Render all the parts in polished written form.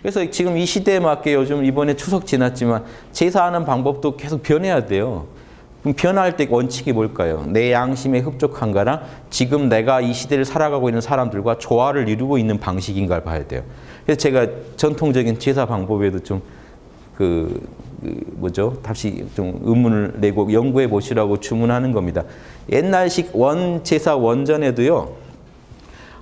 그래서 지금 이 시대에 맞게 요즘 이번에 추석 지났지만 제사하는 방법도 계속 변해야 돼요. 그럼 변할 때 원칙이 뭘까요? 내 양심에 흡족한가랑 지금 내가 이 시대를 살아가고 있는 사람들과 조화를 이루고 있는 방식인가를 봐야 돼요. 그래서 제가 전통적인 제사 방법에도 좀 다시 좀 의문을 내고 연구해 보시라고 주문하는 겁니다. 옛날식 원제사 원전에도요,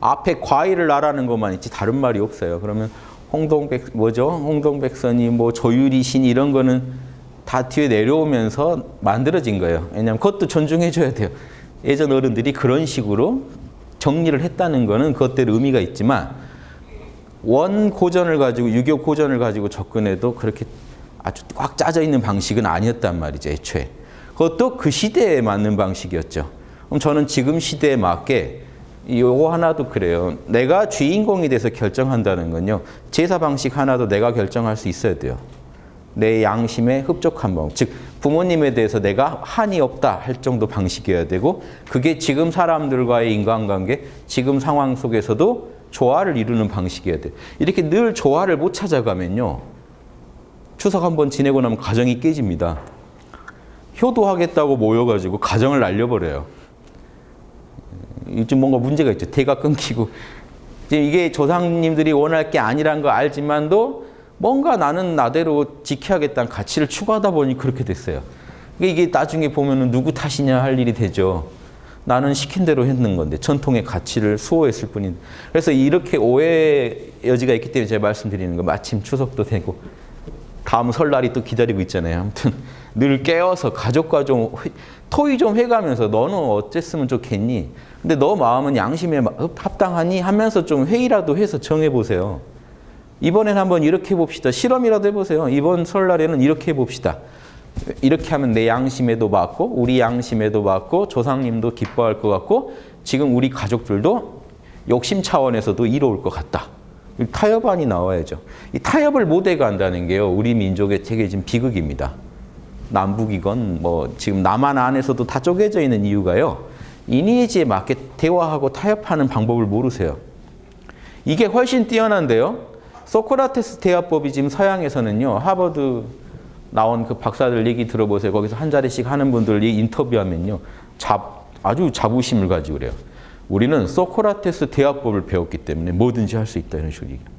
앞에 과일을 나라는 것만 있지 다른 말이 없어요. 그러면 홍동백선이 뭐 조유리신 이런 거는 다 뒤에 내려오면서 만들어진 거예요. 왜냐하면 그것도 존중해 줘야 돼요. 예전 어른들이 그런 식으로 정리를 했다는 거는 그것대로 의미가 있지만 원 고전을 가지고 유교 고전을 가지고 접근해도 그렇게 아주 꽉 짜져 있는 방식은 아니었단 말이죠. 애초에. 그것도 그 시대에 맞는 방식이었죠. 그럼 저는 지금 시대에 맞게 요거 하나도 그래요. 내가 주인공이 돼서 결정한다는 건요. 제사 방식 하나도 내가 결정할 수 있어야 돼요. 내 양심에 흡족한 방법. 즉 부모님에 대해서 내가 한이 없다 할 정도 방식이어야 되고 그게 지금 사람들과의 인간관계, 지금 상황 속에서도 조화를 이루는 방식이어야 돼요. 이렇게 늘 조화를 못 찾아가면요. 추석 한번 지내고 나면 가정이 깨집니다. 효도하겠다고 모여가지고 가정을 날려버려요. 요즘 뭔가 문제가 있죠. 대가 끊기고. 지금 이게 조상님들이 원할 게 아니란 거 알지만도 뭔가 나는 나대로 지켜야겠다는 가치를 추구하다 보니 그렇게 됐어요. 이게 나중에 보면은 누구 탓이냐 할 일이 되죠. 나는 시킨 대로 했는 건데 전통의 가치를 수호했을 뿐인데. 그래서 이렇게 오해 여지가 있기 때문에 제가 말씀드리는 거 마침 추석도 되고 다음 설날이 또 기다리고 있잖아요. 아무튼 늘 깨어서 가족과 좀 토의 좀 해가면서 너는 어쨌으면 좋겠니? 근데 너 마음은 양심에 합당하니? 하면서 좀 회의라도 해서 정해보세요. 이번엔 한번 이렇게 해봅시다. 실험이라도 해보세요. 이번 설날에는 이렇게 해봅시다. 이렇게 하면 내 양심에도 맞고 우리 양심에도 맞고 조상님도 기뻐할 것 같고 지금 우리 가족들도 욕심 차원에서도 이로울 것 같다. 타협안이 나와야죠. 이 타협을 못해 간다는 게요. 우리 민족의 되게 지금 비극입니다. 남북이건 뭐 지금 남한 안에서도 다 쪼개져 있는 이유가요. 이니에지에 맞게 대화하고 타협하는 방법을 모르세요. 이게 훨씬 뛰어난데요. 소크라테스 대화법이 지금 서양에서는요. 하버드 나온 그 박사들 얘기 들어보세요. 거기서 한 자리씩 하는 분들 인터뷰하면요. 아주 자부심을 가지고 그래요. 우리는 소크라테스 대화법을 배웠기 때문에 뭐든지 할 수 있다 이런 식으로 얘기해요.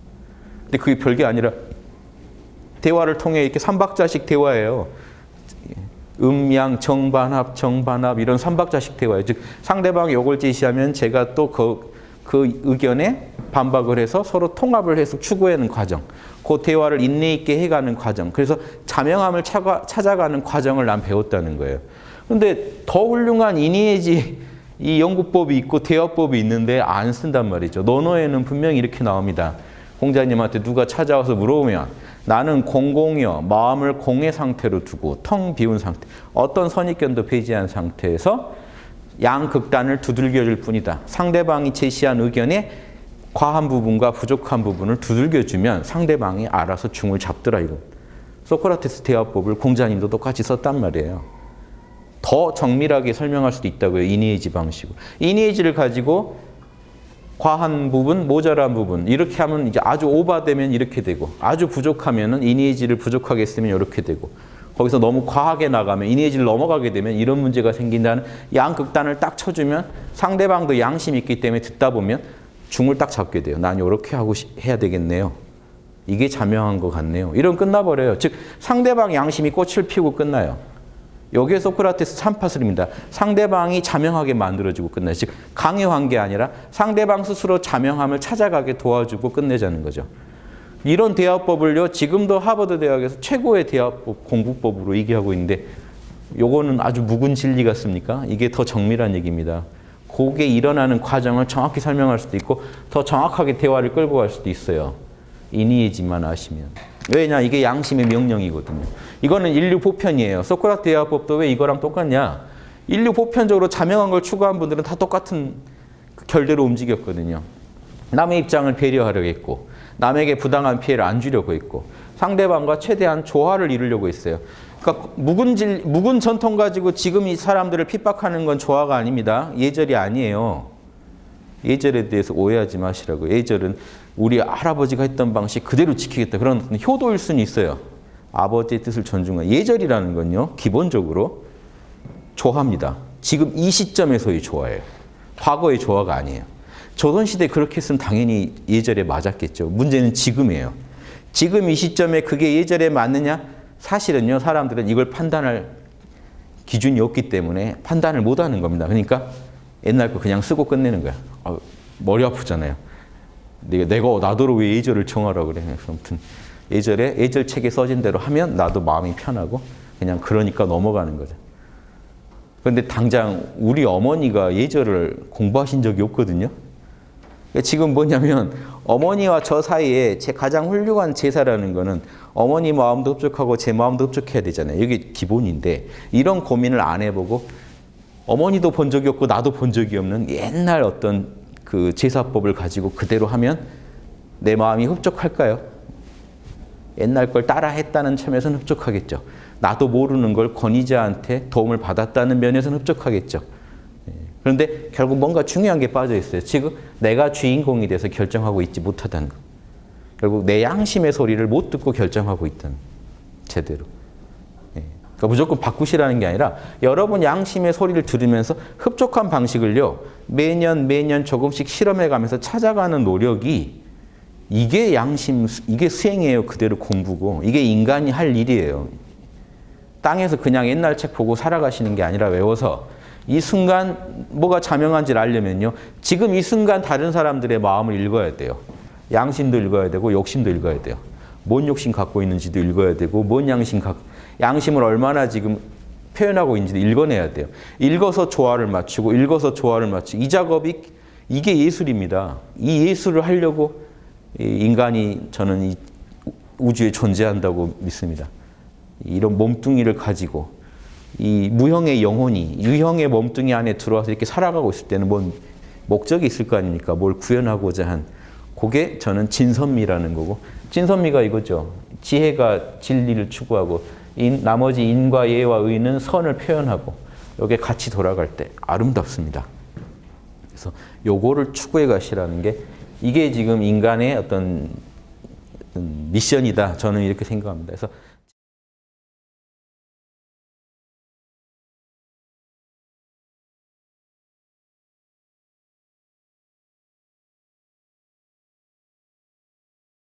근데 그게 별게 아니라 대화를 통해 이렇게 3박자씩 대화예요. 음양, 정반합 이런 3박자씩 대화예요. 즉 상대방이 이걸 제시하면 제가 또 그 의견에 반박을 해서 서로 통합을 해서 추구하는 과정. 그 대화를 인내 있게 해가는 과정. 그래서 자명함을 찾아가는 과정을 난 배웠다는 거예요. 그런데 더 훌륭한 이니에지 이 연구법이 있고 대화법이 있는데 안 쓴단 말이죠. 논어에는 분명히 이렇게 나옵니다. 공자님한테 누가 찾아와서 물어보면 나는 공공이여 마음을 공의 상태로 두고 텅 비운 상태. 어떤 선입견도 배제한 상태에서 양극단을 두들겨 줄 뿐이다. 상대방이 제시한 의견에 과한 부분과 부족한 부분을 두들겨 주면 상대방이 알아서 중을 잡더라 이거. 소크라테스 대화법을 공자님도 똑같이 썼단 말이에요. 더 정밀하게 설명할 수도 있다고요. 이니에지 방식으로. 이니에지를 가지고 과한 부분, 모자란 부분 이렇게 하면 이제 아주 오버되면 이렇게 되고 아주 부족하면은 이니에지를 부족하게 쓰면 이렇게 되고 거기서 너무 과하게 나가면 이니에지를 넘어가게 되면 이런 문제가 생긴다는 양극단을 딱 쳐주면 상대방도 양심이 있기 때문에 듣다 보면 중을 딱 잡게 돼요. 난 이렇게 해야 되겠네요. 이게 자명한 것 같네요. 이러면 끝나버려요. 즉 상대방 양심이 꽃을 피우고 끝나요. 여기에 소크라테스 참파슬입니다. 상대방이 자명하게 만들어주고 끝나요. 즉 강요한 게 아니라 상대방 스스로 자명함을 찾아가게 도와주고 끝내자는 거죠. 이런 대화법을요. 지금도 하버드 대학에서 최고의 대화법 공부법으로 얘기하고 있는데 요거는 아주 묵은 진리 같습니까? 이게 더 정밀한 얘기입니다. 그게 일어나는 과정을 정확히 설명할 수도 있고 더 정확하게 대화를 끌고 갈 수도 있어요. 이니에지만 아시면. 왜냐? 이게 양심의 명령이거든요. 이거는 인류 보편이에요. 소크라테 대화법도 왜 이거랑 똑같냐? 인류 보편적으로 자명한 걸 추구한 분들은 다 똑같은 결대로 움직였거든요. 남의 입장을 배려하려고 했고 남에게 부당한 피해를 안 주려고 했고 상대방과 최대한 조화를 이루려고 했어요. 그러니까 묵은 전통 가지고 지금 이 사람들을 핍박하는 건 조화가 아닙니다. 예절이 아니에요. 예절에 대해서 오해하지 마시라고. 예절은 우리 할아버지가 했던 방식 그대로 지키겠다. 그런 효도일 수는 있어요. 아버지의 뜻을 존중하는. 예절이라는 건요. 기본적으로 조화입니다. 지금 이 시점에서의 조화예요. 과거의 조화가 아니에요. 조선시대에 그렇게 했으면 당연히 예절에 맞았겠죠. 문제는 지금이에요. 지금 이 시점에 그게 예절에 맞느냐? 사실은요. 사람들은 이걸 판단할 기준이 없기 때문에 판단을 못하는 겁니다. 그러니까 옛날 거 그냥 쓰고 끝내는 거야. 머리 아프잖아요. 내가 나더러 왜 예절을 정하라고 그래. 아무튼 예절책에 써진 대로 하면 나도 마음이 편하고 그냥 그러니까 넘어가는 거죠. 그런데 당장 우리 어머니가 예절을 공부하신 적이 없거든요. 지금 뭐냐면 어머니와 저 사이에 제 가장 훌륭한 제사라는 거는 어머니 마음도 흡족하고 제 마음도 흡족해야 되잖아요. 이게 기본인데 이런 고민을 안 해보고 어머니도 본 적이 없고 나도 본 적이 없는 옛날 어떤 그 제사법을 가지고 그대로 하면 내 마음이 흡족할까요? 옛날 걸 따라 했다는 점에서는 흡족하겠죠. 나도 모르는 걸 권위자한테 도움을 받았다는 면에서는 흡족하겠죠. 그런데 결국 뭔가 중요한 게 빠져 있어요. 지금 내가 주인공이 돼서 결정하고 있지 못하다는 거. 결국 내 양심의 소리를 못 듣고 결정하고 있다는 제대로. 그러니까 무조건 바꾸시라는 게 아니라 여러분 양심의 소리를 들으면서 흡족한 방식을요. 매년 조금씩 실험해 가면서 찾아가는 노력이 이게 양심, 이게 수행이에요. 그대로 공부고. 이게 인간이 할 일이에요. 땅에서 그냥 옛날 책 보고 살아가시는 게 아니라 외워서 이 순간 뭐가 자명한지를 알려면요. 지금 이 순간 다른 사람들의 마음을 읽어야 돼요. 양심도 읽어야 되고 욕심도 읽어야 돼요. 뭔 욕심 갖고 있는지도 읽어야 되고 뭔 양심을 얼마나 지금 표현하고 있는지도 읽어내야 돼요. 읽어서 조화를 맞추고 읽어서 조화를 맞추고 이 작업이 이게 예술입니다. 이 예술을 하려고 인간이 저는 이 우주에 존재한다고 믿습니다. 이런 몸뚱이를 가지고 이 무형의 영혼이 유형의 몸뚱이 안에 들어와서 이렇게 살아가고 있을 때는 뭔 목적이 있을 거 아닙니까? 뭘 구현하고자 한. 그게 저는 진선미라는 거고. 진선미가 이거죠. 지혜가 진리를 추구하고 나머지 인과 예와 의는 선을 표현하고 이게 같이 돌아갈 때 아름답습니다. 그래서 요거를 추구해 가시라는 게 이게 지금 인간의 어떤 미션이다. 저는 이렇게 생각합니다. 그래서